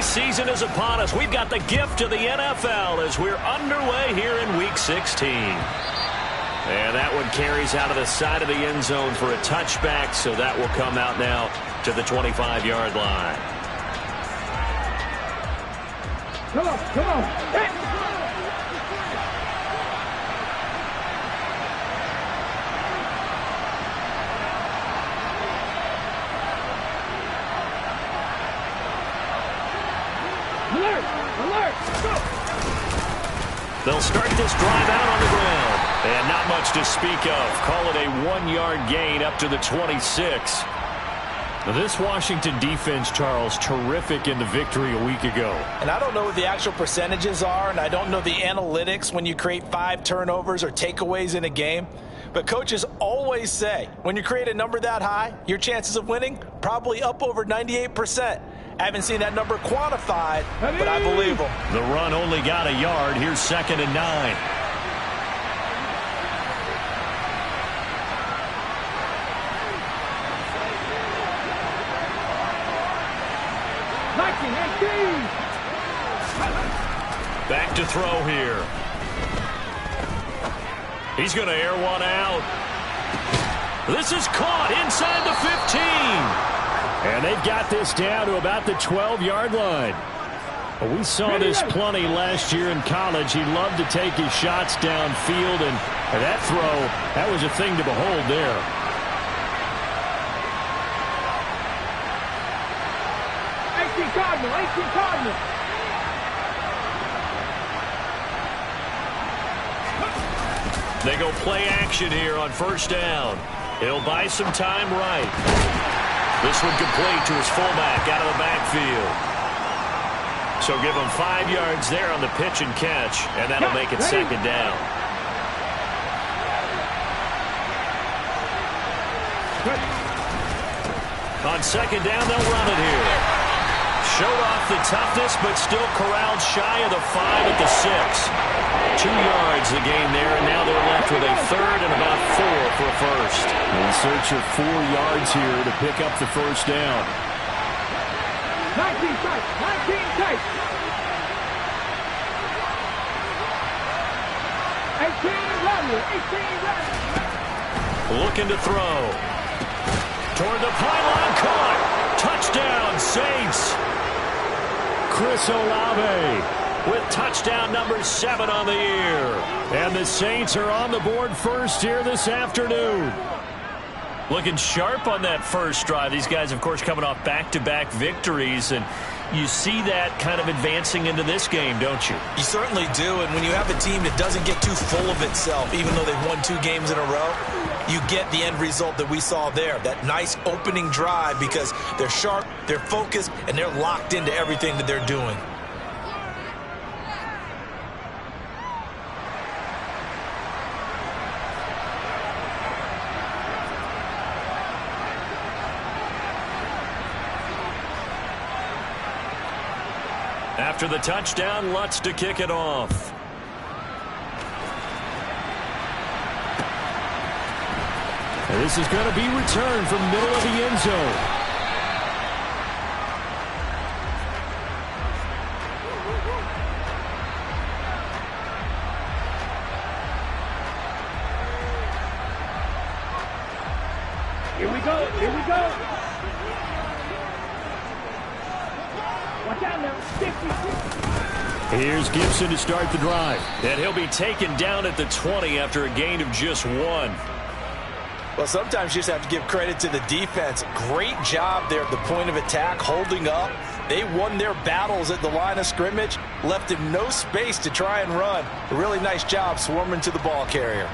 season is upon us. We've got the gift of the NFL as we're underway here in Week 16. And that one carries out of the side of the end zone for a touchback, so that will come out now to the 25-yard line. Come on, come on. Hey. Alert! Alert! Go! They'll start this drive out on the ground. And not much to speak of. Call it a 1-yard gain up to the 26. This Washington defense, Charles, terrific in the victory a week ago. And I don't know what the actual percentages are, and I don't know the analytics when you create 5 turnovers or takeaways in a game. But coaches always say, when you create a number that high, your chances of winning probably up over 98%. I haven't seen that number quantified, but I believe them. The run only got a yard. Here's 2nd and 9. Back to throw here. He's going to air one out. This is caught inside the 15. And they've got this down to about the 12-yard line. We saw this plenty last year in college. He loved to take his shots downfield, and that throw, that was a thing to behold there. Cardinal. They go play action here on 1st down. He'll buy some time right. This one complete to his fullback out of the backfield. So give him 5 yards there on the pitch and catch, and that'll make it 2nd down. On 2nd down, they'll run it here. Showed off the toughness, but still corralled shy of the 5 at the 6. 2 yards the gain there, and now they're left with a 3rd and about 4 for a first. In search of 4 yards here to pick up the 1st down. 19 tight. 18 running. Looking to throw. Toward the pylon, caught. Touchdown, Saints. Chris Olave with touchdown number 7 on the year. And the Saints are on the board first here this afternoon. Looking sharp on that first drive. These guys, of course, coming off back-to-back victories, and you see that kind of advancing into this game, don't you? You certainly do, and when you have a team that doesn't get too full of itself, even though they've won 2 games in a row, you get the end result that we saw there, that nice opening drive, because they're sharp, they're focused, and they're locked into everything that they're doing. After the touchdown, Lutz to kick it off. And this is going to be returned from middle of the end zone. Here we go. Watch out now. 50. Here's Gibson to start the drive. And he'll be taken down at the 20 after a gain of just 1. Well, sometimes you just have to give credit to the defense. Great job there at the point of attack, holding up. They won their battles at the line of scrimmage, left him no space to try and run. A really nice job swarming to the ball carrier.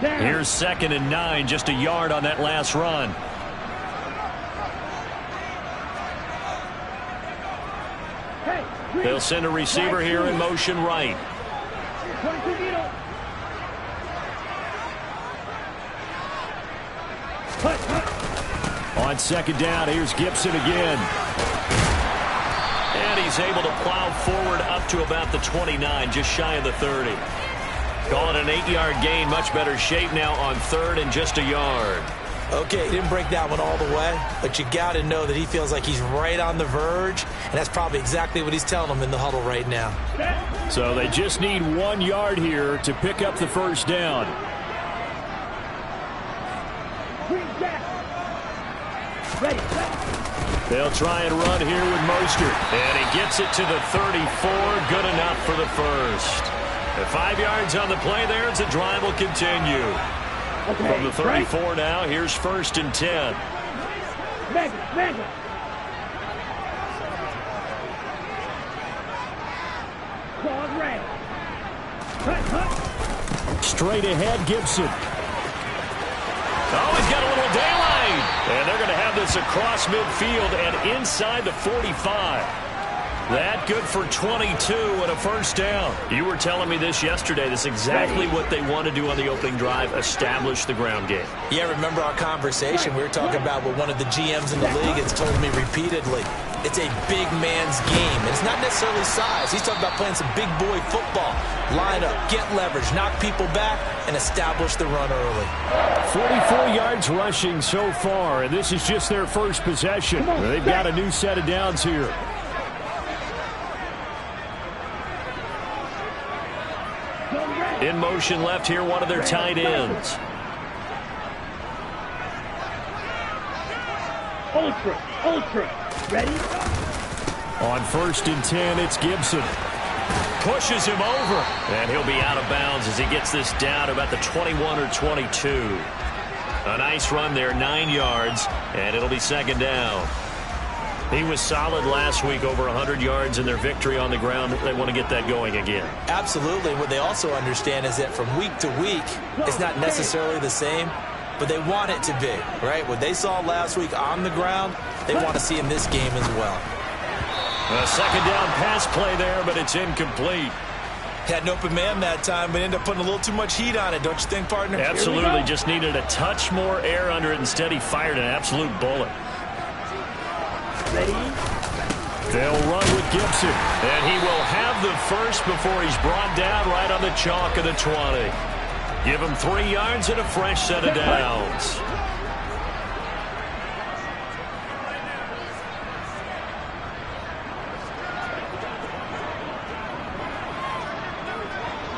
Here's 2nd and 9, just a yard on that last run. They'll send a receiver here in motion right. On 2nd down, here's Gibson again. And he's able to plow forward up to about the 29, just shy of the 30. Call it an 8-yard gain, much better shape now on 3rd and just a yard. Okay, he didn't break that one all the way, but you got to know that he feels like he's right on the verge, and that's probably exactly what he's telling them in the huddle right now. So they just need 1 yard here to pick up the first down. They'll try and run here with Mostert. And he gets it to the 34. Good enough for the first. At 5 yards on the play there, the drive will continue. Okay, From the 34 now, here's 1st and 10. Mega. Claude Ray. Cut. Straight ahead, Gibson. Oh, he's got a little daylight. And they're going to have this across midfield and inside the 45. That good for 22 and a first down. You were telling me this yesterday. This is exactly what they want to do on the opening drive, establish the ground game. Yeah, remember our conversation? We were talking about what one of the GMs in the league has told me repeatedly. It's a big man's game. And it's not necessarily size. He's talking about playing some big boy football. Line up, get leverage, knock people back, and establish the run early. 44 yards rushing so far, and this is just their first possession. They've got a new set of downs here. In motion left here, one of their tight ends. Ultra. Ready? On 1st and 10, it's Gibson. Pushes him over. And he'll be out of bounds as he gets this down to about the 21 or 22. A nice run there, 9 yards, and it'll be 2nd down. He was solid last week, over 100 yards in their victory on the ground. They want to get that going again. Absolutely. What they also understand is that from week to week, it's not necessarily the same, but they want it to be, right? What they saw last week on the ground, they want to see in this game as well. A 2nd down pass play there, but it's incomplete. Had an open man that time, but ended up putting a little too much heat on it, don't you think, partner? Absolutely. Just needed a touch more air under it. Instead, he fired an absolute bullet. Ready? They'll run with Gibson. And he will have the first before he's brought down right on the chalk of the 20. Give him 3 yards and a fresh set of downs.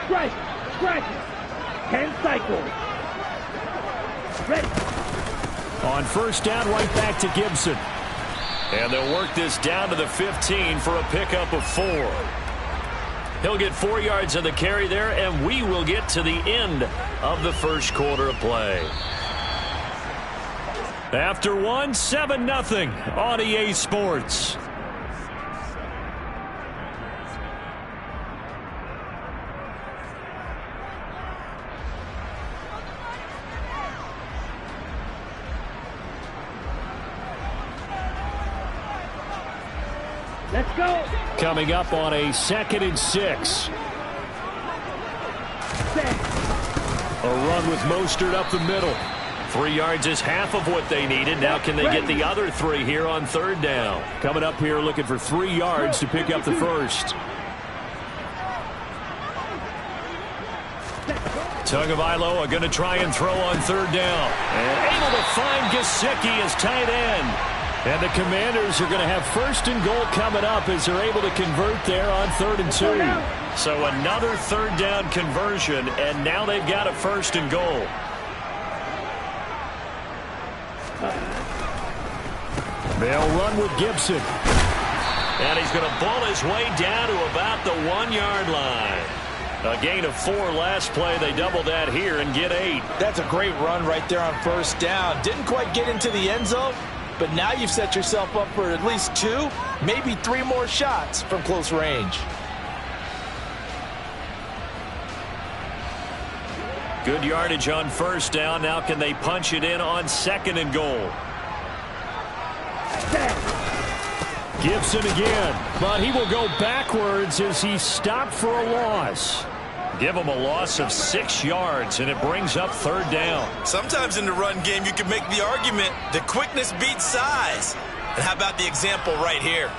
Strike. 10 cycles. Ready. On 1st down, right back to Gibson. And they'll work this down to the 15 for a pickup of 4. He'll get 4 yards on the carry there, and we will get to the end of the first quarter of play. After 1, 7-0 on EA Sports. Let's go. Coming up on a 2nd and 6. Set. A run with Mostert up the middle. 3 yards is half of what they needed. Now can they get the other 3 here on 3rd down? Coming up here looking for 3 yards to pick up the first. Tagovailoa going to try and throw on 3rd down. And able to find Gesicki as tight end. And the Commanders are going to have 1st and goal coming up as they're able to convert there on 3rd and 2. So another 3rd down conversion, and now they've got a 1st and goal. They'll run with Gibson. And he's going to ball his way down to about the 1-yard line. A gain of 4 last play. They double that here and get 8. That's a great run right there on 1st down. Didn't quite get into the end zone, but now you've set yourself up for at least 2, maybe 3 more shots from close range. Good yardage on 1st down. Now can they punch it in on 2nd and goal? Gibson again, but he will go backwards as he stopped for a loss. Give him a loss of 6 yards, and it brings up 3rd down. Sometimes in the run game, you can make the argument that quickness beats size. And how about the example right here?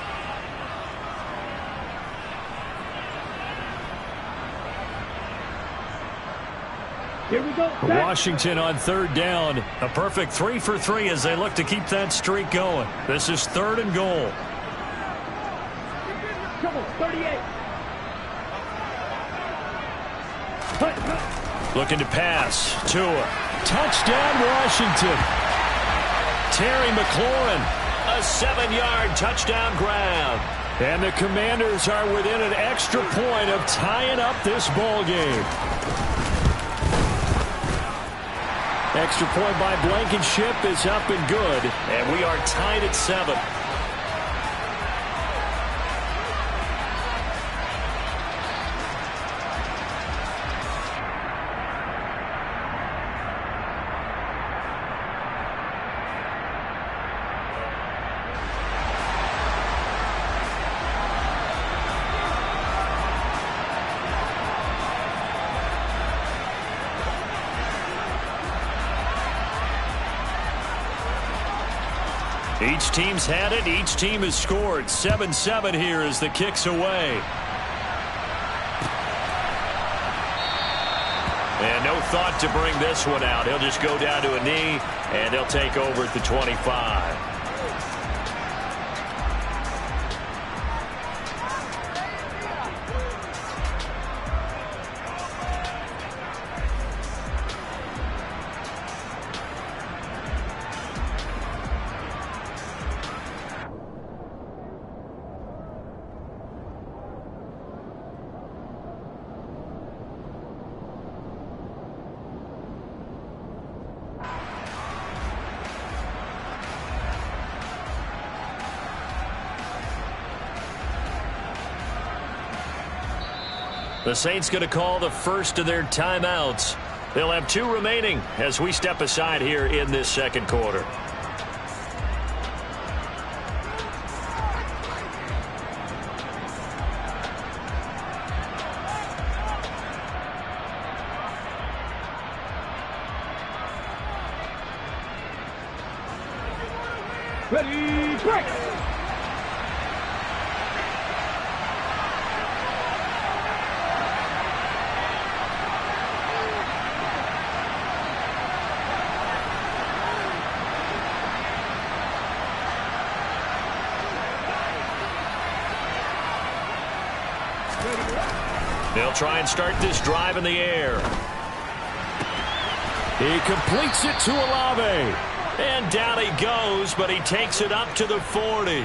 Here we go. Set. Washington on third down. A perfect 3 for 3 as they look to keep that streak going. This is 3rd and goal. Come on, 38. Looking to pass. Tua. Touchdown, Washington. Terry McLaurin. A 7-yard touchdown grab. And the Commanders are within an extra point of tying up this ball game. Extra point by Blankenship is up and good. And we are tied at 7. Each team's had it. Each team has scored. 7-7 here as the kick's away. And no thought to bring this one out. He'll just go down to a knee, and they'll take over at the 25. The Saints going to call the first of their timeouts. They'll have 2 remaining as we step aside here in this second quarter. Ready, break. They'll try and start this drive in the air. He completes it to Olave. And down he goes, but he takes it up to the 40.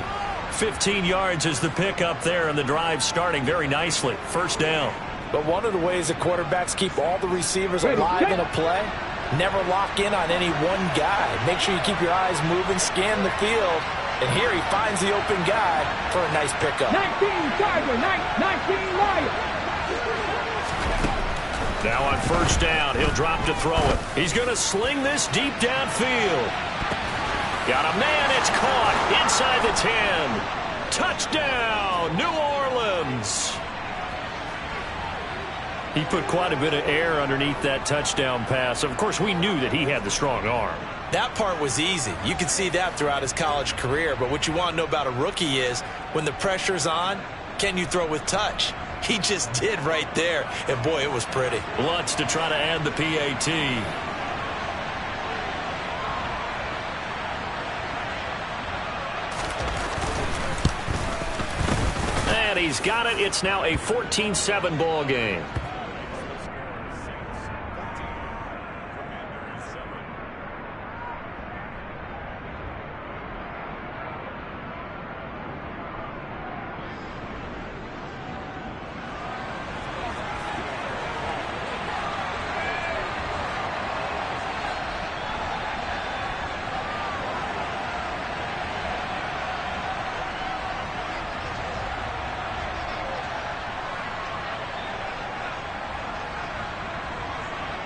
15 yards is the pickup there, and the drive starting very nicely. First down. But one of the ways that quarterbacks keep all the receivers alive in a play, never lock in on any one guy. Make sure you keep your eyes moving, scan the field. And here he finds the open guy for a nice pickup. 19 Charger, 19 Lions. Now on first down, he'll drop to throw it. He's going to sling this deep downfield. Got a man, it's caught inside the 10. Touchdown, New Orleans. He put quite a bit of air underneath that touchdown pass. Of course, we knew that he had the strong arm. That part was easy. You could see that throughout his college career. But what you want to know about a rookie is when the pressure's on, can you throw with touch? He just did right there. And, boy, it was pretty. Lutz to try to add the PAT. And he's got it. It's now a 14-7 ball game.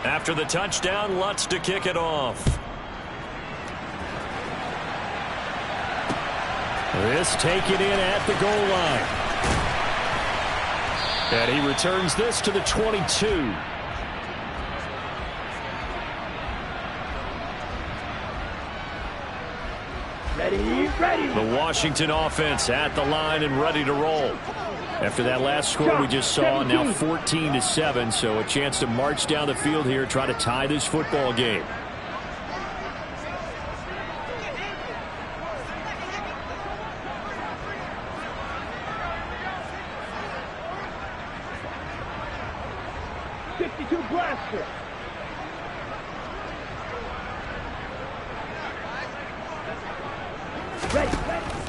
After the touchdown, Lutz to kick it off. This taken in at the goal line. And he returns this to the 22. Ready, ready. The Washington offense at the line and ready to roll. After that last score we just saw, now 14-7, so a chance to march down the field here, try to tie this football game. Blaster.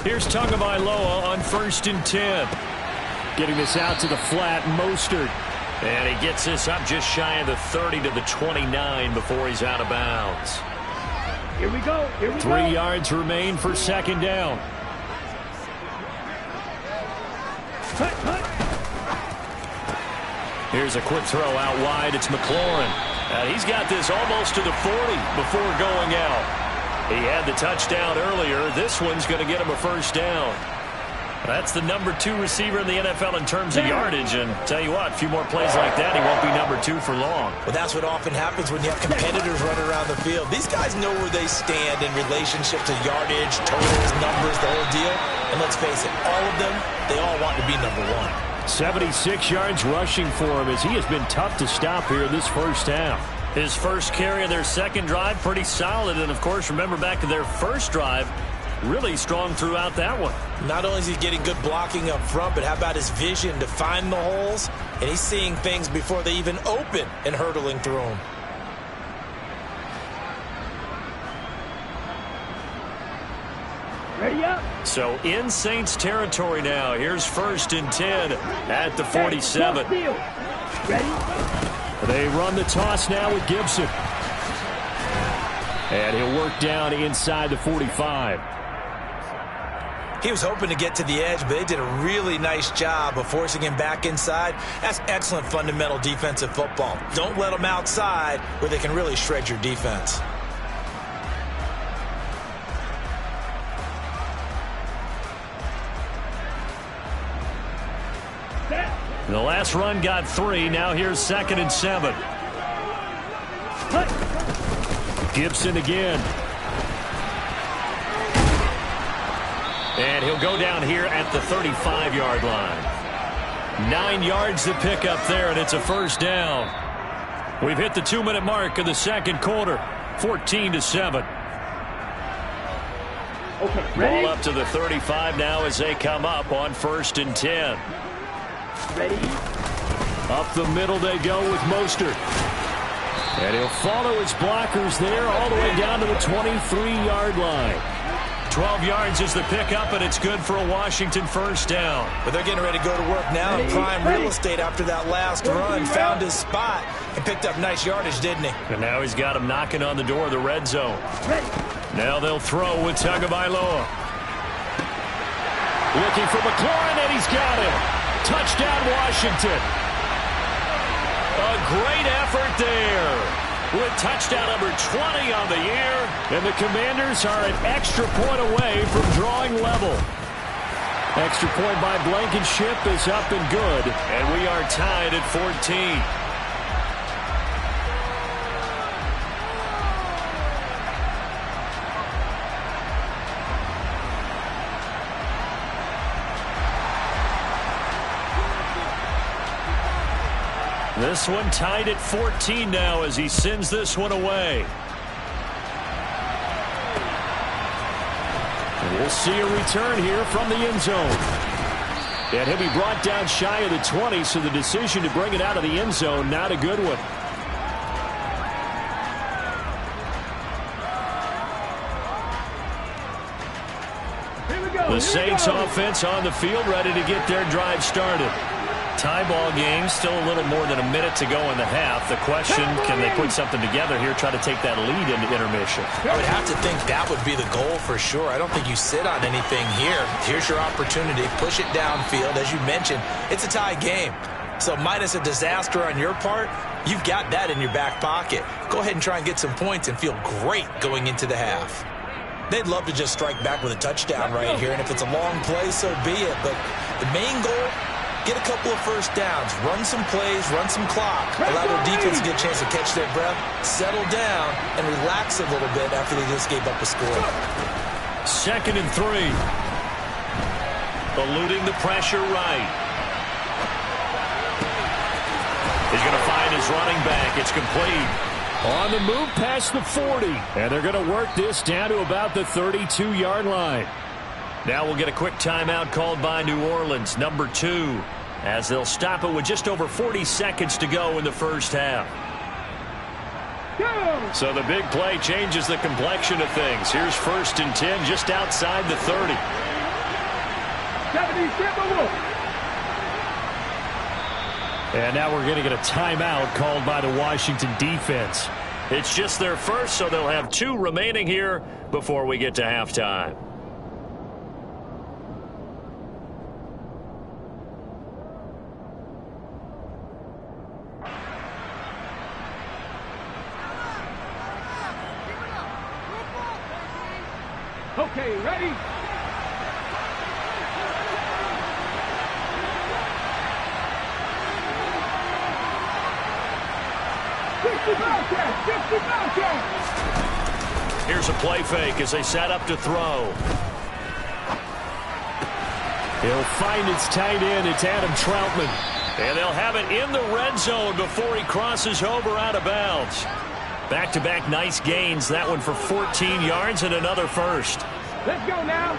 Here's Tagovailoa on 1st and 10. Getting this out to the flat, Mostert. And he gets this up just shy of the 30 to the 29 before he's out of bounds. Here we go. 3 yards remain for 2nd down. Here's a quick throw out wide. It's McLaurin. And he's got this almost to the 40 before going out. He had the touchdown earlier. This one's going to get him a 1st down. That's the number 2 receiver in the NFL in terms of yardage. And tell you what, a few more plays like that, he won't be number 2 for long. Well, that's what often happens when you have competitors running around the field. These guys know where they stand in relationship to yardage, totals, numbers, the whole deal. And let's face it, all of them, they all want to be number 1. 76 yards rushing for him as he has been tough to stop here in this 1st half. His first carry of their 2nd drive, pretty solid. And, of course, remember back to their 1st drive, really strong throughout that one. Not only is he getting good blocking up front, but how about his vision to find the holes? And he's seeing things before they even open and hurdling through them. Ready up. So in Saints territory now. Here's 1st and 10 at the 47. Ready? They run the toss now with Gibson. And he'll work down inside the 45. He was hoping to get to the edge, but they did a really nice job of forcing him back inside. That's excellent fundamental defensive football. Don't let them outside where they can really shred your defense. The last run got 3. Now here's 2nd and 7. Gibson again. And he'll go down here at the 35-yard line. 9 yards to pick up there, and it's a 1st down. We've hit the 2-minute mark of the 2nd quarter. 14-7. Okay, Ball up to the 35 now as they come up on 1st and 10. Ready? Up the middle they go with Mostert. And he'll follow his blockers there all the way down to the 23-yard line. 12 yards is the pickup, and it's good for a Washington 1st down. But they're getting ready to go to work now in prime real estate after that last run. Found his spot and picked up nice yardage, didn't he? And now he's got him knocking on the door of the red zone. Now they'll throw with Tagovailoa. Looking for McLaurin, and he's got him. Touchdown, Washington. A great effort there with touchdown number 20 on the year. And the Commanders are an extra point away from drawing level. Extra point by Blankenship is up and good. And we are tied at 14. This one tied at 14 now as he sends this one away. And we'll see a return here from the end zone. And he'll be brought down shy of the 20, so the decision to bring it out of the end zone, not a good one. The Saints offense on the field, ready to get their drive started. Tie ball game, still a little more than a minute to go in the half. The question, can they put something together here, try to take that lead into intermission? I would have to think that would be the goal for sure. I don't think you sit on anything here. Here's your opportunity. Push it downfield. As you mentioned, it's a tie game. So minus a disaster on your part, you've got that in your back pocket. Go ahead and try and get some points and feel great going into the half. They'd love to just strike back with a touchdown right here, and if it's a long play, so be it. But the main goal, get a couple of 1st downs, run some plays, run some clock, allow their defense to get a chance to catch their breath, settle down, and relax a little bit after they just gave up a score. 2nd and 3. Eluding the pressure right. find his running back. It's complete. On the move past the 40. And they're going to work this down to about the 32-yard line. Now we'll get a quick timeout called by New Orleans, number 2, as they'll stop it with just over 40 seconds to go in the first half. So the big play changes the complexion of things. Here's 1st and 10 just outside the 30. And now we're going to get a timeout called by the Washington defense. It's just their first, so they'll have 2 remaining here before we get to halftime. Okay, ready? Here's a play fake as they set up to throw. He'll find its tight end. It's Adam Troutman. And they'll have it in the red zone before he crosses over out of bounds. Back-to-back nice gains. That one for 14 yards and another first. Let's go now.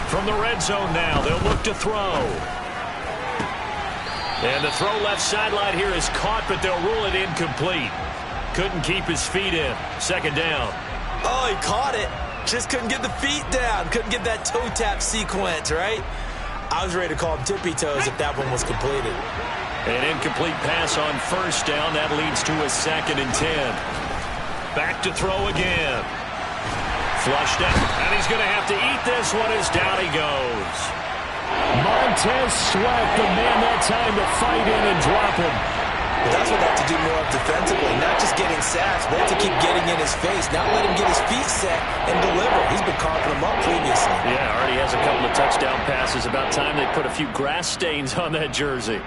From the red zone now, they'll look to throw. And the throw left sideline here is caught, but they'll rule it incomplete. Couldn't keep his feet in. 2nd down. Oh, he caught it. Just couldn't get the feet down. Couldn't get that toe tap sequence, right? I was ready to call him tippy toes if that one was completed. An incomplete pass on 1st down. That leads to a 2nd and 10. Back to throw again. Flushed out. And he's going to have to eat this one as down he goes. Montez Sweat, the man that time to fight in and drop him. That's what they have to do more of defensively. Not just getting sacks, but to keep getting in his face. Not let him get his feet set and deliver. He's been carving them up previously. Yeah, already has a couple of touchdown passes. About time they put a few grass stains on that jersey.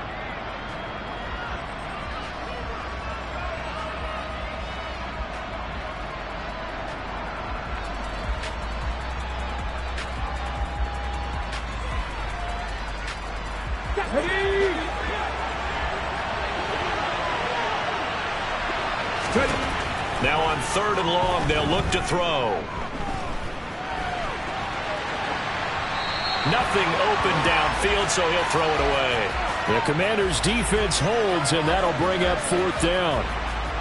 Now on 3rd and long, they'll look to throw. Nothing open downfield, so he'll throw it away. The Commanders' defense holds, and that'll bring up 4th down.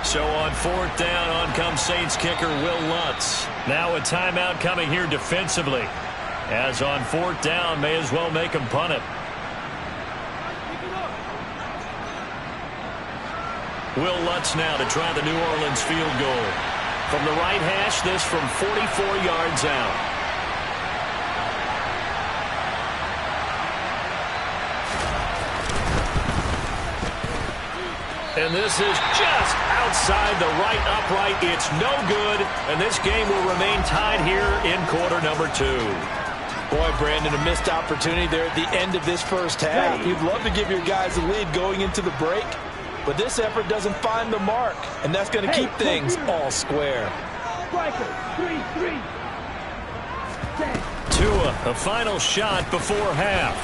So on 4th down, on comes Saints kicker Will Lutz. Now a timeout coming here defensively. As on 4th down, may as well make him punt it. Will Lutz now to try the New Orleans field goal. From the right hash, this from 44 yards out. And this is just outside the right upright. It's no good, and this game will remain tied here in quarter number 2. Boy, Brandon, a missed opportunity there at the end of this first half. You'd love to give your guys a lead going into the break, but this effort doesn't find the mark, and that's going to keep things all square. Tua, a final shot before half.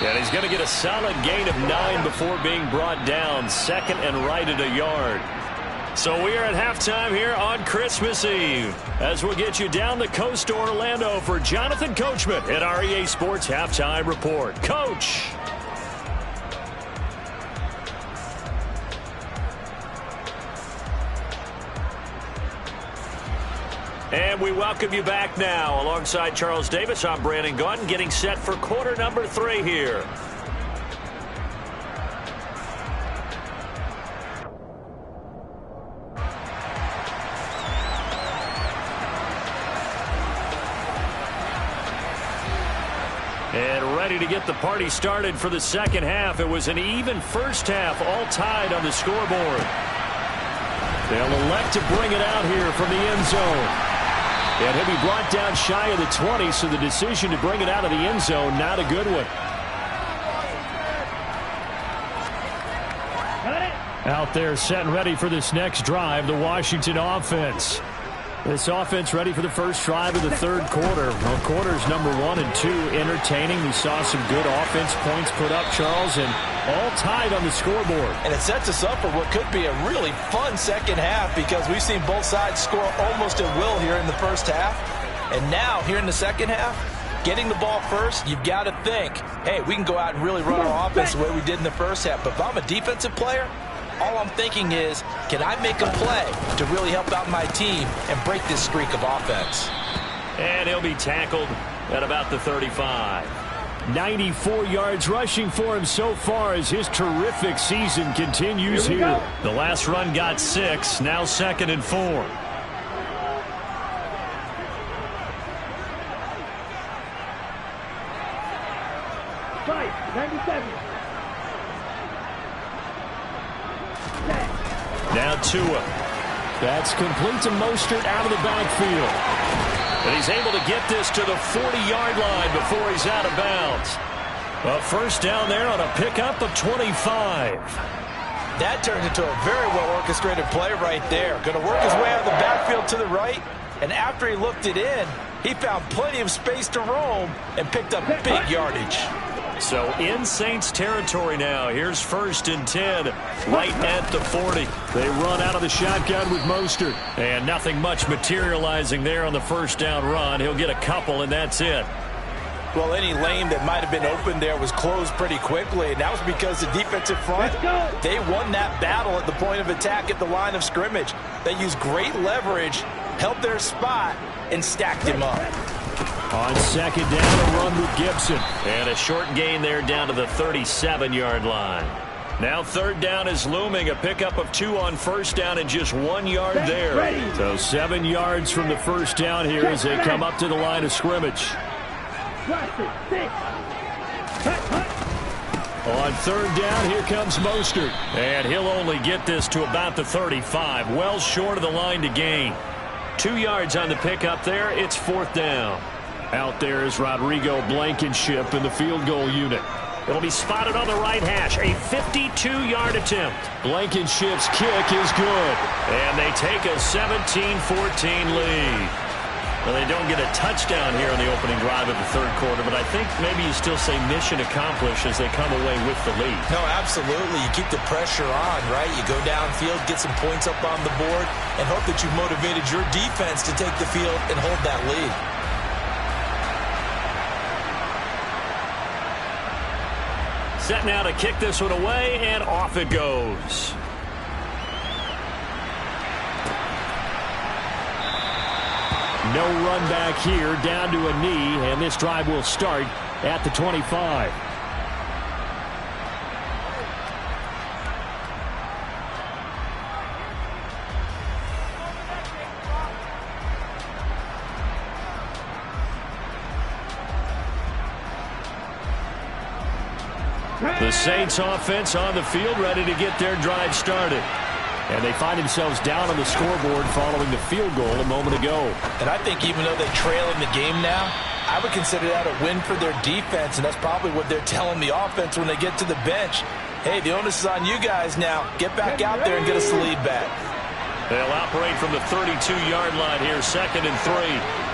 And he's going to get a solid gain of 9 before being brought down. 2nd and right at a yard. So we are at halftime here on Christmas Eve, as we'll get you down the coast to Orlando for Jonathan Coachman at our EA Sports Halftime Report. Coach! And we welcome you back now. Alongside Charles Davis, I'm Brandon Gaudin, getting set for quarter number 3 here. And ready to get the party started for the second half. It was an even first half, all tied on the scoreboard. They'll elect to bring it out here from the end zone. And he'll be brought down shy of the 20, so the decision to bring it out of the end zone, not a good one. Out there set and ready for this next drive, the Washington offense. This offense ready for the first drive of the third quarter. Well, quarters number 1 and 2 entertaining. We saw some good offense points put up, Charles, and all tied on the scoreboard. And it sets us up for what could be a really fun second half because we've seen both sides score almost at will here in the first half. And now, here in the second half, getting the ball first, you've got to think, hey, we can go out and really run our offense the way we did in the first half. But if I'm a defensive player, all I'm thinking is, can I make a play to really help out my team and break this streak of offense? And he'll be tackled at about the 35. 94 yards rushing for him so far as his terrific season continues here. The last run got 6, now 2nd and 4. Fight, 97. Now Tua. That's complete to Mostert out of the backfield. And he's able to get this to the 40-yard line before he's out of bounds. A first down there on a pickup of 25. That turned into a very well-orchestrated play right there. Going to work his way out of the backfield to the right. And after he looked it in, he found plenty of space to roam and picked up big yardage. So in Saints territory now. Here's 1st and 10, right at the 40. They run out of the shotgun with Mostert. And nothing much materializing there on the first down run. He'll get a couple, and that's it. Well, any lane that might have been open there was closed pretty quickly, and that was because the defensive front, they won that battle at the point of attack at the line of scrimmage. They used great leverage, held their spot, and stacked him up. On second down, a run with Gibson. And a short gain there down to the 37-yard line. Now third down is looming. A pickup of 2 on first down and just 1 yard there. So 7 yards from the first down here as they come up to the line of scrimmage. On third down, here comes Mostert. And he'll only get this to about the 35. Well short of the line to gain. 2 yards on the pickup there. It's 4th down. Out there is Rodrigo Blankenship in the field goal unit. It'll be spotted on the right hash. A 52-yard attempt. Blankenship's kick is good. And they take a 17-14 lead. Well, they don't get a touchdown here in the opening drive of the third quarter, but I think maybe you still say mission accomplished as they come away with the lead. No, absolutely. You keep the pressure on, right? You go downfield, get some points up on the board, and hope that you motivated your defense to take the field and hold that lead. Set now to kick this one away, and off it goes. No run back here, down to a knee, and this drive will start at the 25. The Saints offense on the field ready to get their drive started. And they find themselves down on the scoreboard following the field goal a moment ago. And I think even though they trail in the game now, I would consider that a win for their defense, and that's probably what they're telling the offense when they get to the bench. Hey, the onus is on you guys now. Get back out there and get us the lead back. They'll operate from the 32-yard line here, 2nd and 3.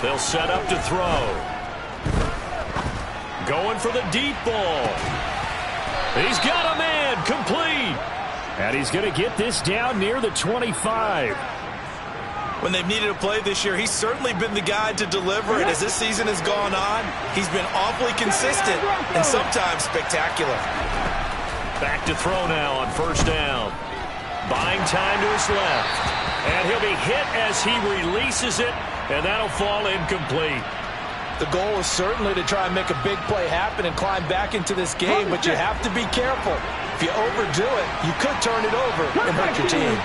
They'll set up to throw. Going for the deep ball. He's got a man, complete. And he's going to get this down near the 25. When they've needed a play this year, he's certainly been the guy to deliver it. As this season has gone on, he's been awfully consistent and sometimes spectacular. Back to throw now on first down. Buying time to his left. And he'll be hit as he releases it. And that'll fall incomplete. The goal is certainly to try and make a big play happen and climb back into this game, but you have to be careful. If you overdo it, you could turn it over and hurt your team.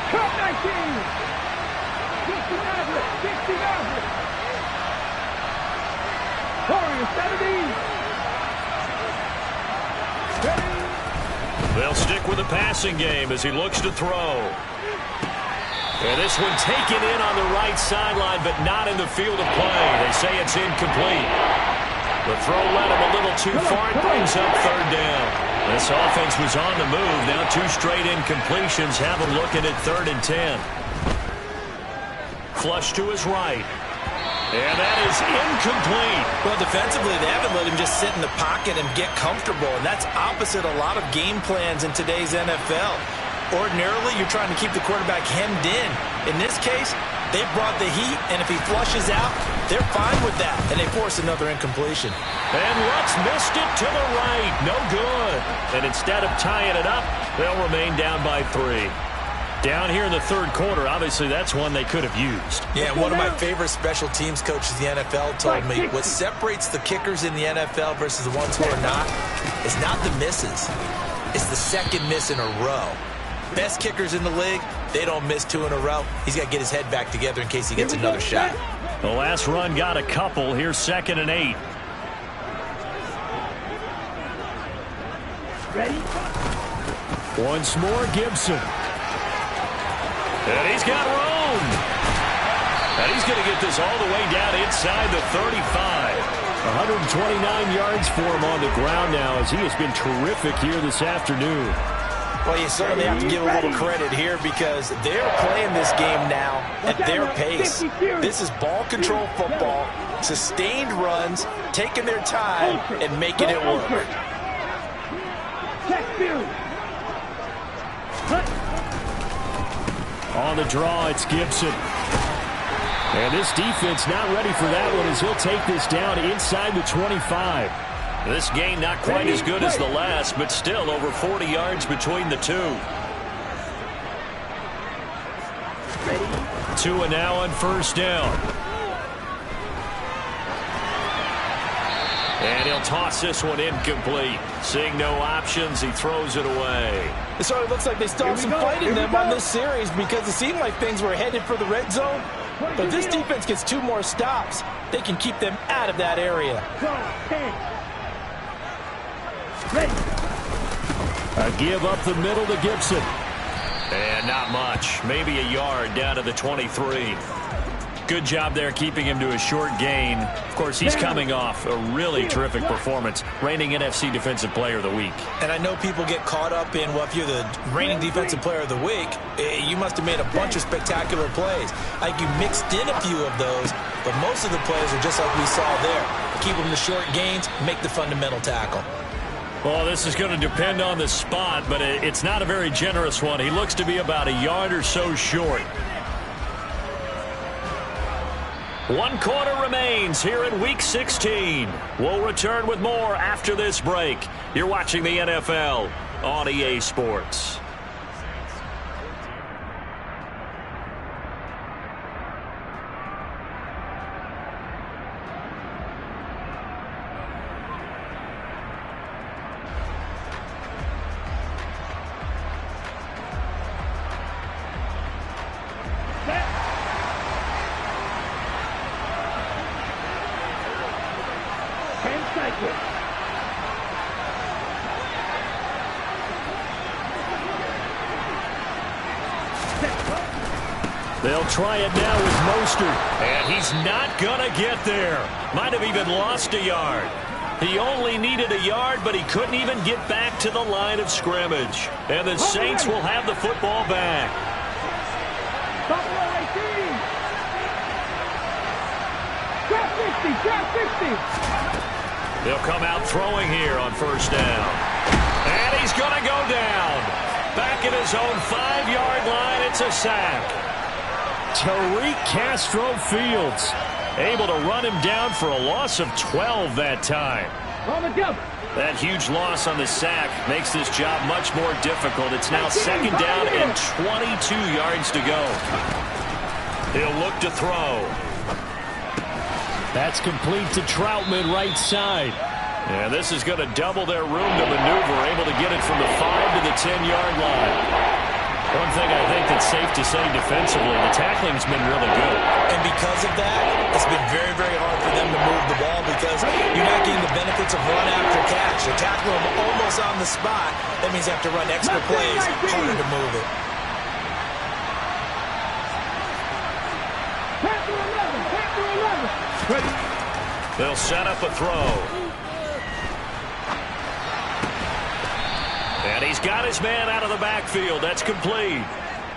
They'll stick with the passing game as he looks to throw. And this one taken in on the right sideline, but not in the field of play. They say it's incomplete. The throw led him a little too far. It brings up third down. This offense was on the move. Now 2 straight incompletions have him looking at 3rd and 10. Flush to his right. And that is incomplete. Well, defensively, they haven't let him just sit in the pocket and get comfortable, and that's opposite a lot of game plans in today's NFL. Ordinarily, you're trying to keep the quarterback hemmed in. In this case, they brought the heat, and if he flushes out, they're fine with that, and they force another incompletion. And Lutz missed it to the right. No good. And instead of tying it up, they'll remain down by 3. Down here in the 3rd quarter, obviously that's one they could have used. Yeah, one of my favorite special teams coaches in the NFL told me what separates the kickers in the NFL versus the ones who are not is not the misses. It's the second miss in a row. Best kickers in the league, they don't miss 2 in a row. He's got to get his head back together in case he gets another shot. The last run got a couple. Here's 2nd and 8. Ready? Once more, Gibson. And he's got room. And he's going to get this all the way down inside the 35. 129 yards for him on the ground now as he has been terrific here this afternoon. Well, you certainly have to give a little credit here because they're playing this game now at their pace. This is ball control football, sustained runs, taking their time, and making it work. Check field. On the draw, it's Gibson. And this defense not ready for that one as he'll take this down inside the 25. This gain not quite as good as the last, but still over 40 yards between the two. 2 and now on 1st down. And he'll toss this one incomplete. Seeing no options, he throws it away. It sort of looks like they still have some fight in them on this series because it seemed like things were headed for the red zone. But if this defense gets 2 more stops, they can keep them out of that area. A give up the middle to Gibson. And not much. Maybe a yard down to the 23. Good job there keeping him to a short gain. Of course, he's coming off a really terrific performance, reigning NFC Defensive Player of the Week. And I know people get caught up in, well, if you're the reigning Defensive Player of the Week, you must have made a bunch of spectacular plays. I think you mixed in a few of those, but most of the plays are just like we saw there. Keep them to short gains, make the fundamental tackle. Well, this is going to depend on the spot, but it's not a very generous one. He looks to be about a yard or so short. 1 quarter remains here in Week 16. We'll return with more after this break. You're watching the NFL on EA Sports. They'll try it now with Mostert. And he's not going to get there. Might have even lost a yard. He only needed a yard, but he couldn't even get back to the line of scrimmage. And the Saints will have the football back. They'll come out throwing here on 1st down. And he's going to go down. Back at his own 5-yard line, it's a sack. Tariq Castro-Fields able to run him down for a loss of 12 that time. That huge loss on the sack makes this job much more difficult. It's now 2nd down and 22 yards to go. He'll look to throw. That's complete to Troutman right side. Yeah, this is going to double their room to maneuver, able to get it from the 5 to the 10-yard line. One thing I think that's safe to say defensively, the tackling's been really good. And because of that, it's been very, very hard for them to move the ball because you're not getting the benefits of run after catch. You're tackling them almost on the spot. That means you have to run extra plays, harder to move it. They'll set up a throw. And he's got his man out of the backfield. That's complete.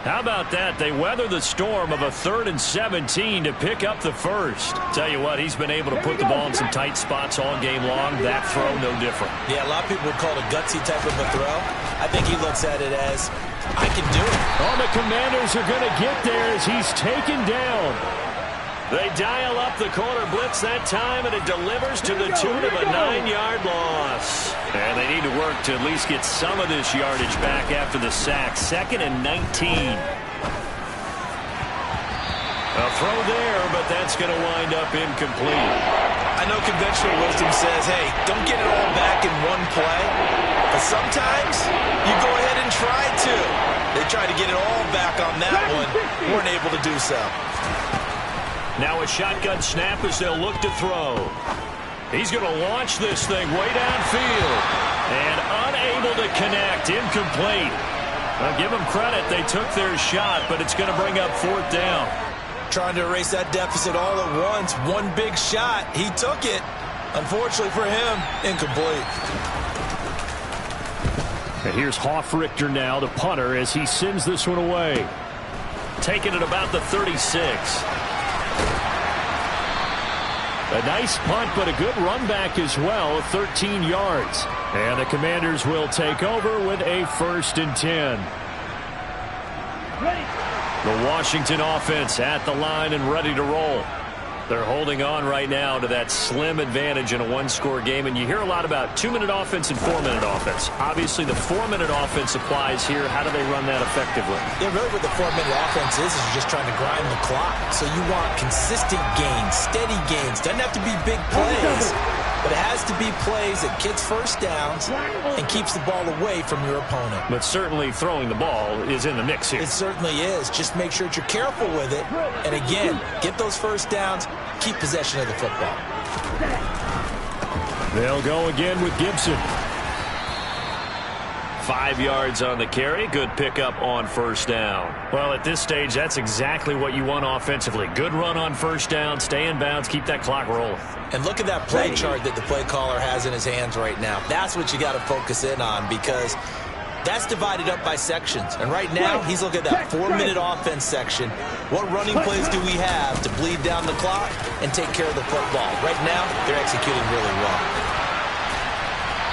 How about that? They weather the storm of a 3rd and 17 to pick up the first. Tell you what, he's been able to put the ball in some tight spots all game long. That throw, no different. Yeah, a lot of people would call it a gutsy type of a throw. I think he looks at it as, I can do it. Oh, the Commanders are going to get there as he's taken down. They dial up the corner blitz that time, and it delivers to the tune of a 9-yard loss. And they need to work to at least get some of this yardage back after the sack. 2nd and 19. A throw there, but that's going to wind up incomplete. I know conventional wisdom says, hey, don't get it all back in one play. But sometimes you go ahead and try to. They tried to get it all back on that one. Weren't able to do so. Now a shotgun snap as they'll look to throw. He's going to launch this thing way downfield. And unable to connect. Incomplete. I'll give them credit. They took their shot, but it's going to bring up 4th down. Trying to erase that deficit all at once. One big shot. He took it. Unfortunately for him, incomplete. And here's Hoffrichter now, the punter, as he sends this one away. Taking it about the 36. A nice punt, but a good run back as well, 13 yards. And the Commanders will take over with a 1st and 10. The Washington offense at the line and ready to roll. They're holding on right now to that slim advantage in a 1-score game, and you hear a lot about 2-minute offense and 4-minute offense. Obviously, the 4-minute offense applies here. How do they run that effectively? Yeah, really what the 4-minute offense is you're just trying to grind the clock. So you want consistent gains, steady gains. Doesn't have to be big plays, but it has to be plays that gets first downs and keeps the ball away from your opponent. But certainly throwing the ball is in the mix here. It certainly is. Just make sure that you're careful with it. And again, get those first downs. Keep possession of the football. They'll go again with Gibson. 5 yards on the carry. Good pickup on 1st down. Well, at this stage, that's exactly what you want offensively. Good run on 1st down. Stay in bounds. Keep that clock rolling. And look at that play chart that the play caller has in his hands right now. That's what you got to focus in on, because that's divided up by sections. And right now, he's looking at that 4-minute offense section. What running plays do we have to bleed down the clock and take care of the football? Right now, they're executing really well.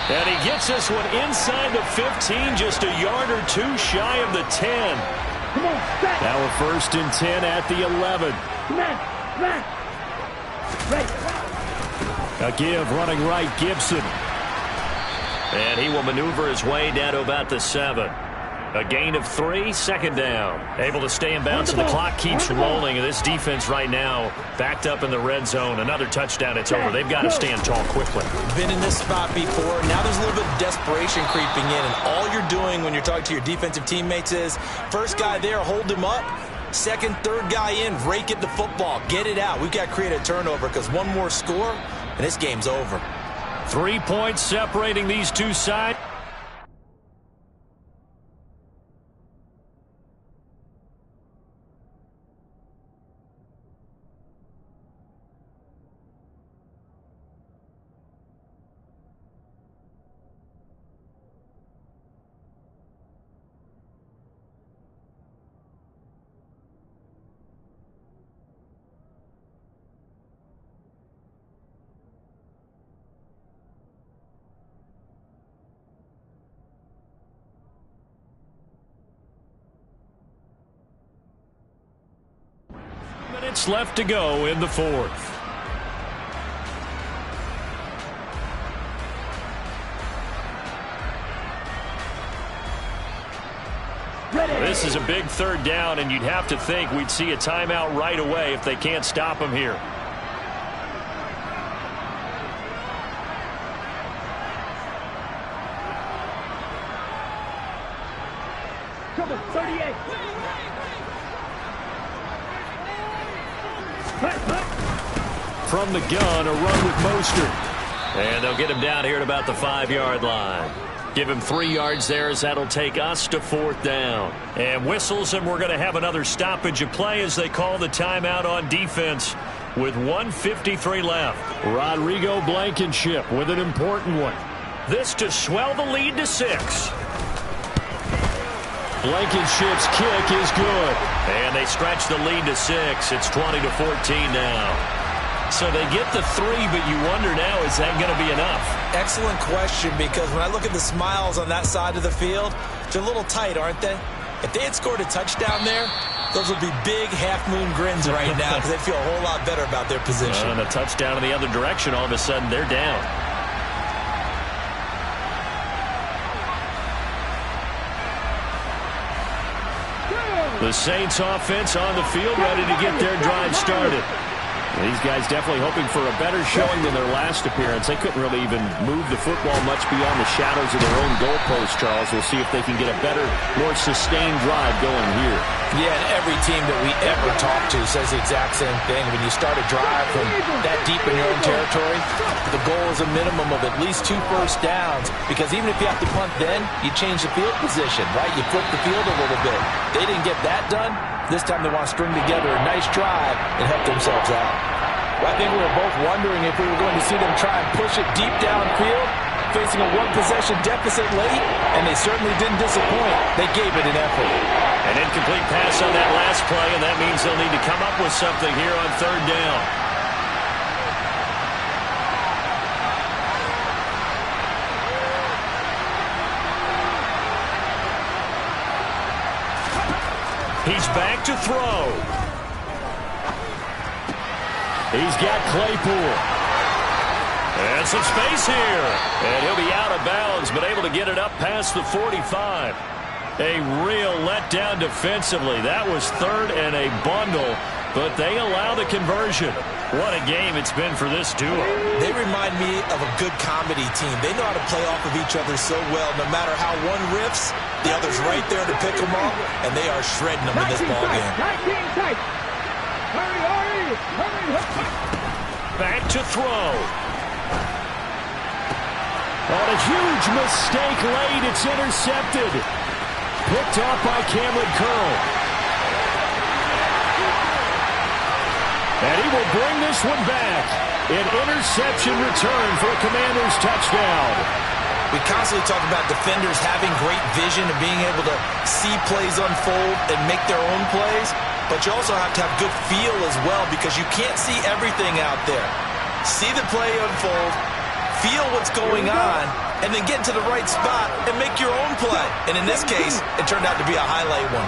And he gets this one inside the 15, just a yard or two shy of the 10. Now a 1st and 10 at the 11. A give running right, Gibson. And he will maneuver his way down to about the 7. A gain of 3, 2nd down. Able to stay in bounds, and the clock keeps rolling. And this defense right now backed up in the red zone. Another touchdown, it's over. They've got to stand tall quickly. Been in this spot before. Now there's a little bit of desperation creeping in. And all you're doing when you're talking to your defensive teammates is, first guy there, hold him up. Second, third guy in, rake at the football. Get it out. We've got to create a turnover, because one more score, and this game's over. 3 points separating these two sides. Minutes left to go in the 4th. This is a big 3rd down, and you'd have to think we'd see a timeout right away if they can't stop him here. Trouble 38. From the gun, a run with Mostert. And they'll get him down here at about the 5-yard line. Give him 3 yards there, as that'll take us to 4th down. And whistles, and we're going to have another stoppage of play as they call the timeout on defense with 1:53 left. Rodrigo Blankenship with an important one. This to swell the lead to 6. Blankenship's kick is good. And they stretch the lead to 6. It's 20-14 now. So they get the 3, but you wonder now, is that going to be enough? Excellent question, because when I look at the smiles on that side of the field, they're a little tight, aren't they? If they had scored a touchdown there, those would be big half-moon grins right now because they feel a whole lot better about their position. And a touchdown in the other direction, all of a sudden they're down. The Saints offense on the field, ready to get their drive started. These guys definitely hoping for a better showing than their last appearance. They couldn't really even move the football much beyond the shadows of their own goalpost, Charles. We'll see if they can get a better, more sustained drive going here. Yeah, and every team that we ever talk to says the exact same thing. When you start a drive from that deep in your own territory, the goal is a minimum of at least 2 first downs, because even if you have to punt then, you change the field position, right? You flip the field a little bit. They didn't get that done. This time they want to string together a nice drive and help themselves out. Well, I think we were both wondering if we were going to see them try and push it deep downfield, facing a one-possession deficit late, and they certainly didn't disappoint. They gave it an effort. An incomplete pass on that last play, and that means they'll need to come up with something here on 3rd down. He's back to throw. He's got Claypool. And some space here. And he'll be out of bounds, but able to get it up past the 45. A real letdown defensively. That was 3rd and a bundle, but they allow the conversion. What a game it's been for this duo. They remind me of a good comedy team. They know how to play off of each other so well. No matter how one riffs, the other's right there to pick them up, and they are shredding them in this ballgame. Back to throw. On a huge mistake late, it's intercepted. Picked off by Cameron Curl. And he will bring this one back. An interception return for a Commanders touchdown. We constantly talk about defenders having great vision and being able to see plays unfold and make their own plays, but you also have to have good feel as well, because you can't see everything out there. See the play unfold, feel what's going on, and then get to the right spot and make your own play. And in this case, it turned out to be a highlight one.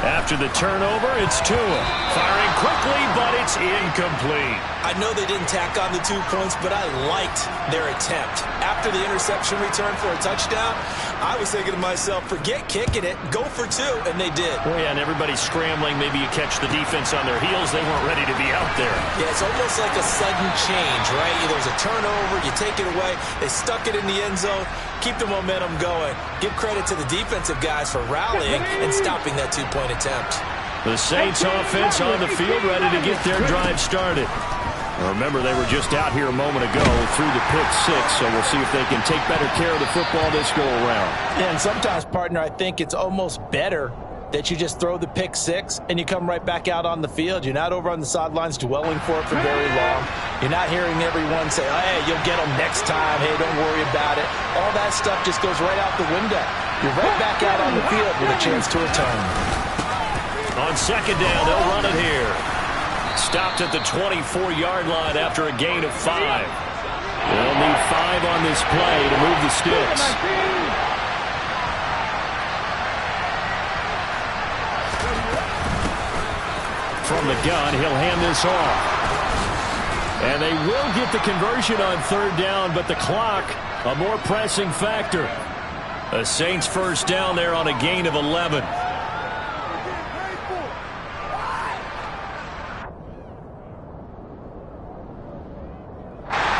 After the turnover, it's Tua. Firing quickly, but it's incomplete. I know they didn't tack on the 2 points, but I liked their attempt. After the interception return for a touchdown, I was thinking to myself, forget kicking it, go for 2, and they did. Well, yeah, and everybody's scrambling. Maybe you catch the defense on their heels. They weren't ready to be out there. Yeah, it's almost like a sudden change, right? There's a turnover, you take it away, they stuck it in the end zone, keep the momentum going. Give credit to the defensive guys for rallying and stopping that 2-point attempt. The Saints offense on the field, ready to get their drive started. Remember, they were just out here a moment ago through the pick 6, so we'll see if they can take better care of the football this go-around. Yeah, and sometimes, partner, I think it's almost better that you just throw the pick 6 and you come right back out on the field. You're not over on the sidelines dwelling for it for very long. You're not hearing everyone say, oh, hey, you'll get them next time. Hey, don't worry about it. All that stuff just goes right out the window. You're right back out on the field with a chance to return. On 2nd down, they'll run it here. Stopped at the 24-yard line after a gain of 5. They'll need 5 on this play to move the sticks. From the gun, he'll hand this off. And they will get the conversion on 3rd down, but the clock, a more pressing factor. The Saints 1st down there on a gain of 11.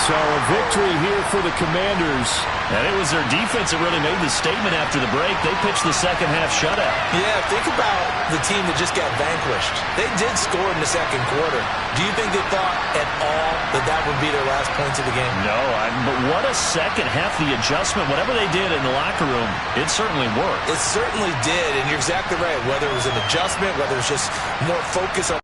So a victory here for the Commanders. And it was their defense that really made the statement after the break. They pitched the second half shutout. Yeah, think about the team that just got vanquished. They did score in the 2nd quarter. Do you think they thought at all that that would be their last points of the game? No, but what a second half. The adjustment, whatever they did in the locker room, it certainly worked. It certainly did, and you're exactly right. Whether it was an adjustment, whether it was just more focus on